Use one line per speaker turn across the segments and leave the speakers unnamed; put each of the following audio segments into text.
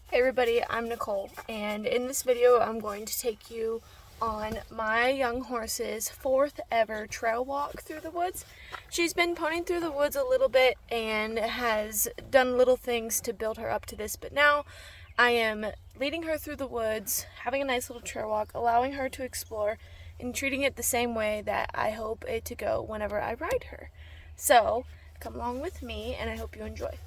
Hey everybody, I'm Nicole, and in this video I'm going to take you on my young horse's 4th ever trail walk through the woods. She's been ponying through the woods a little bit and has done little things to build her up to this, but now I am leading her through the woods, having a nice little trail walk, allowing her to explore, and treating it the same way that I hope it to go whenever I ride her. So, come along with me and I hope you enjoy.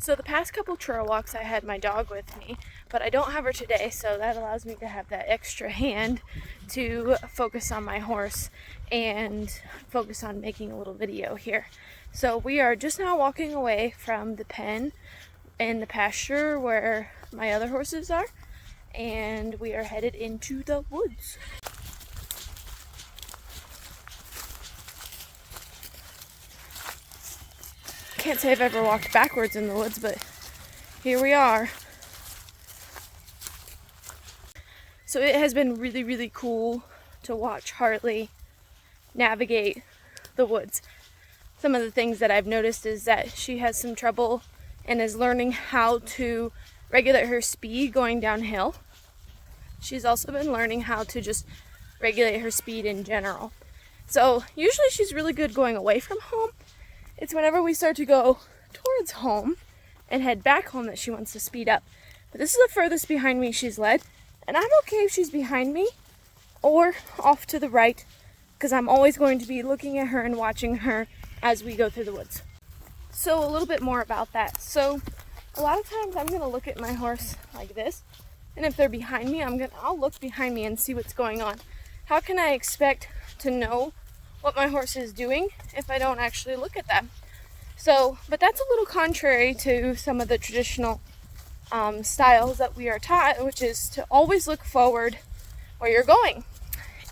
So the past couple trail walks I had my dog with me, but I don't have her today, so that allows me to have that extra hand to focus on my horse and focus on making a little video here. So we are just now walking away from the pen in the pasture where my other horses are, and we are headed into the woods. Can't say I've ever walked backwards in the woods, but here we are. So it has been really cool to watch Hartley navigate the woods. Some of the things that I've noticed is that she has some trouble and is learning how to regulate her speed going downhill. She's also been learning how to just regulate her speed in general. So usually she's really good going away from home. It's whenever we start to go towards home and head back home that she wants to speed up. But this is the furthest behind me she's led, and I'm okay if she's behind me or off to the right, because I'm always going to be looking at her and watching her as we go through the woods. So a little bit more about that. So a lot of times I'm going to look at my horse like this, and if they're behind me, I'll look behind me and see what's going on. How can I expect to know what my horse is doing if I don't actually look at them? But that's a little contrary to some of the traditional styles that we are taught, which is to always look forward where you're going.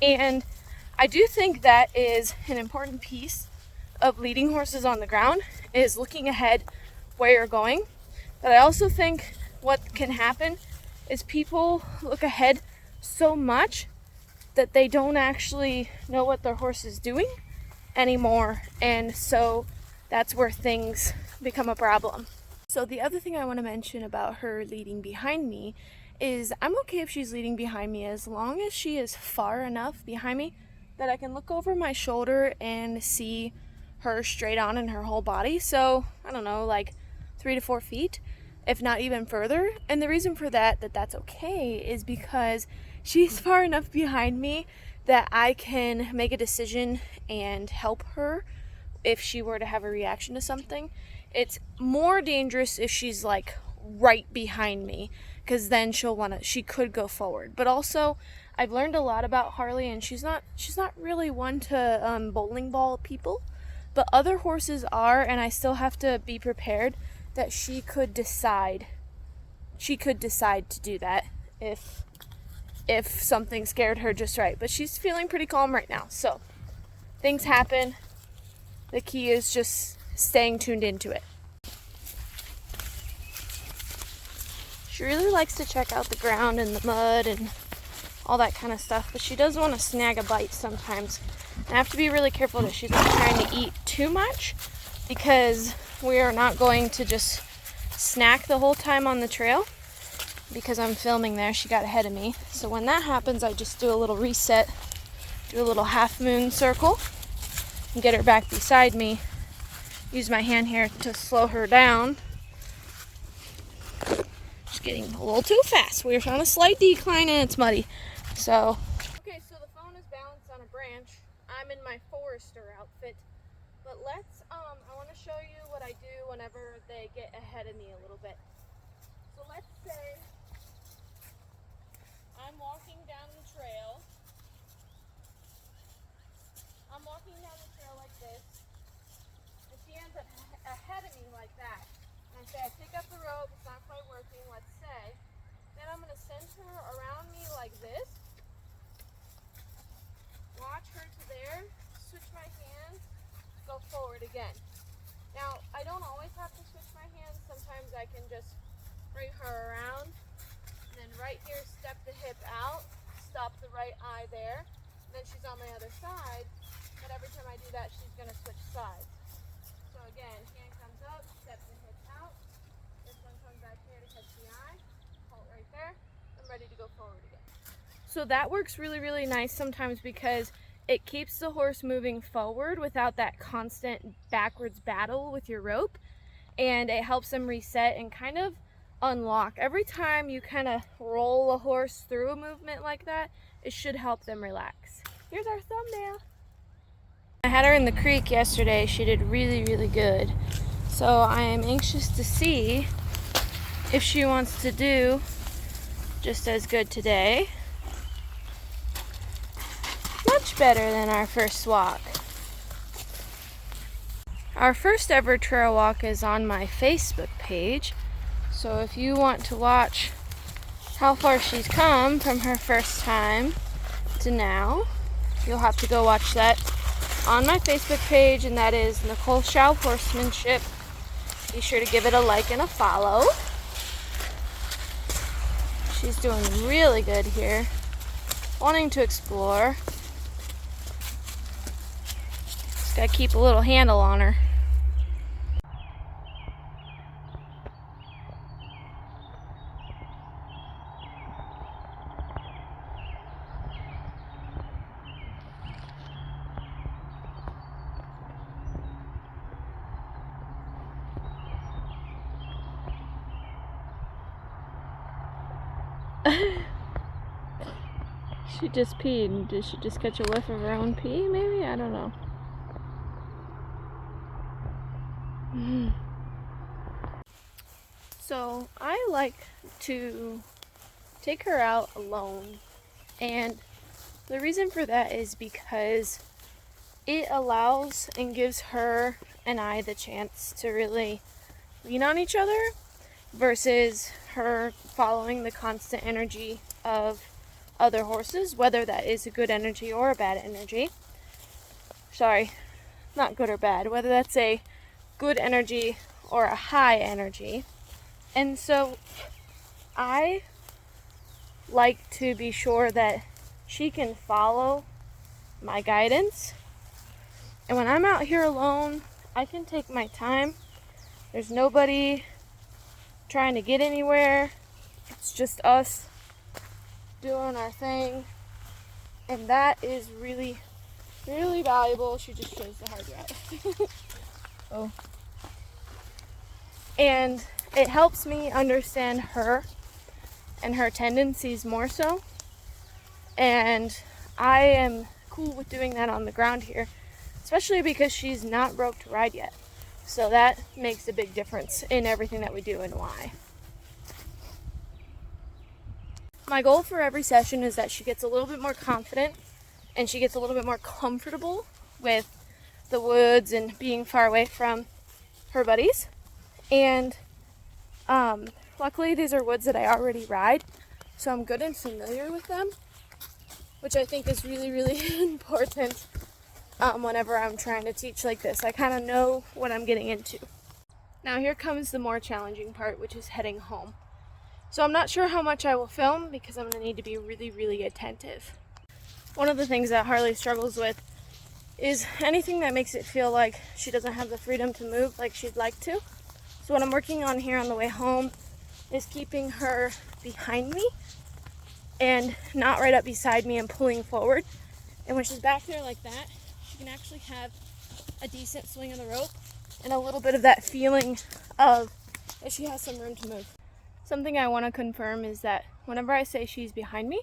And I do think that is an important piece of leading horses on the ground, is looking ahead where you're going. But I also think what can happen is people look ahead so much that they don't actually know what their horse is doing anymore, and so that's where things become a problem. So the other thing I want to mention about her leading behind me is I'm okay if she's leading behind me as long as she is far enough behind me that I can look over my shoulder and see her straight on in her whole body. So I don't know, like 3 to 4 feet, if not even further. And the reason for that's okay is because she's far enough behind me that I can make a decision and help her if she were to have a reaction to something. It's more dangerous if she's like right behind me, because then she could go forward. But also I've learned a lot about Harley, and she's not really one to bowling ball people, but other horses are, and I still have to be prepared that she could decide to do that if something scared her just right. But she's feeling pretty calm right now. So things happen. The key is just staying tuned into it. She really likes to check out the ground and the mud and all that kind of stuff, but she does want to snag a bite sometimes. And I have to be really careful that she's not trying to eat too much, because we are not going to just snack the whole time on the trail. Because I'm filming there, she got ahead of me. So when that happens, I just do a little reset, do a little half moon circle, and get her back beside me. Use my hand here to slow her down. Just getting a little too fast. We're on a slight decline and it's muddy. So. Okay, so the phone is balanced on a branch. I'm in my forester outfit. But I want to show you what I do whenever they get ahead of me a little bit. So let's say I'm walking down the trail. I'm walking down the trail like this, and she ends up ahead of me like that. And I say, I pick up the rope, it's not quite working, let's say. Then I'm going to send her around me like this. Watch her to there, switch my hands, go forward again. Now, I don't always have to switch my hands. Sometimes I can just bring her around. And then right here, step the hip out, stop the right eye there. And then she's on my other side. But every time I do that, she's going to switch sides. So again, hand comes up, step the hip out. This one comes back here to catch the eye. So that works really, really nice sometimes because it keeps the horse moving forward without that constant backwards battle with your rope, and it helps them reset and kind of unlock. Every time you kind of roll a horse through a movement like that, it should help them relax. Here's our thumbnail. I had her in the creek yesterday. She did really, really good. So I am anxious to see if she wants to do just as good today. Much better than our first walk. Our first ever trail walk is on my Facebook page. So if you want to watch how far she's come from her first time to now, you'll have to go watch that on my Facebook page, and that is Nicole Shaw Horsemanship. Be sure to give it a like and a follow. She's doing really good here, wanting to explore. Just gotta keep a little handle on her. She just peed. Did she just catch a whiff of her own pee, maybe? I don't know. So I like to take her out alone, and the reason for that is because it allows and gives her and I the chance to really lean on each other versus her following the constant energy of other horses, whether that is a good energy or a bad energy. Sorry, not good or bad, whether that's a good energy or a high energy. And so I like to be sure that she can follow my guidance. And when I'm out here alone, I can take my time. There's nobody trying to get anywhere. It's just us doing our thing. And that is really, really valuable. She just chose the hard route. Oh. And it helps me understand her and her tendencies more so. And I am cool with doing that on the ground here, especially because she's not broke to ride yet. So that makes a big difference in everything that we do and why. My goal for every session is that she gets a little bit more confident and she gets a little bit more comfortable with the woods and being far away from her buddies. And luckily these are woods that I already ride, so I'm good and familiar with them, which I think is really, really important whenever I'm trying to teach like this. I kind of know what I'm getting into. Now here comes the more challenging part, which is heading home. So I'm not sure how much I will film because I'm going to need to be really, really attentive. One of the things that Harley struggles with is anything that makes it feel like she doesn't have the freedom to move like she'd like to. So what I'm working on here on the way home is keeping her behind me and not right up beside me and pulling forward. And when she's back there like that, she can actually have a decent swing of the rope and a little bit of that feeling of that she has some room to move. Something I want to confirm is that whenever I say she's behind me,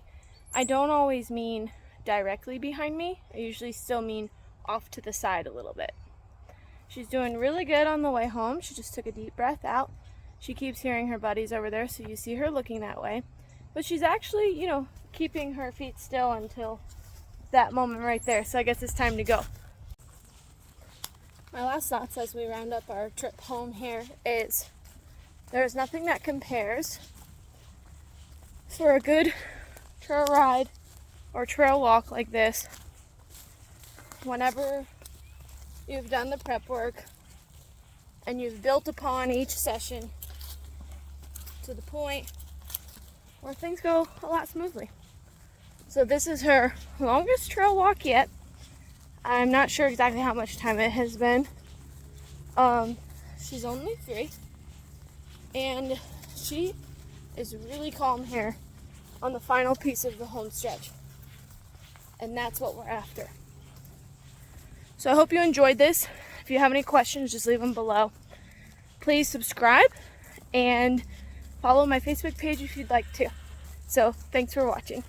I don't always mean directly behind me. I usually still mean off to the side a little bit. She's doing really good on the way home. She just took a deep breath out. She keeps hearing her buddies over there, so you see her looking that way. But she's actually, keeping her feet still until that moment right there. So I guess it's time to go. My last thoughts as we round up our trip home here is there's nothing that compares for a good trail ride or trail walk like this. Whenever you've done the prep work and you've built upon each session to the point where things go a lot smoothly. So this is her longest trail walk yet. I'm not sure exactly how much time it has been. She's only 3, and she is really calm here on the final piece of the home stretch. And that's what we're after. So I hope you enjoyed this. If you have any questions, just leave them below. Please subscribe and follow my Facebook page if you'd like to. So thanks for watching.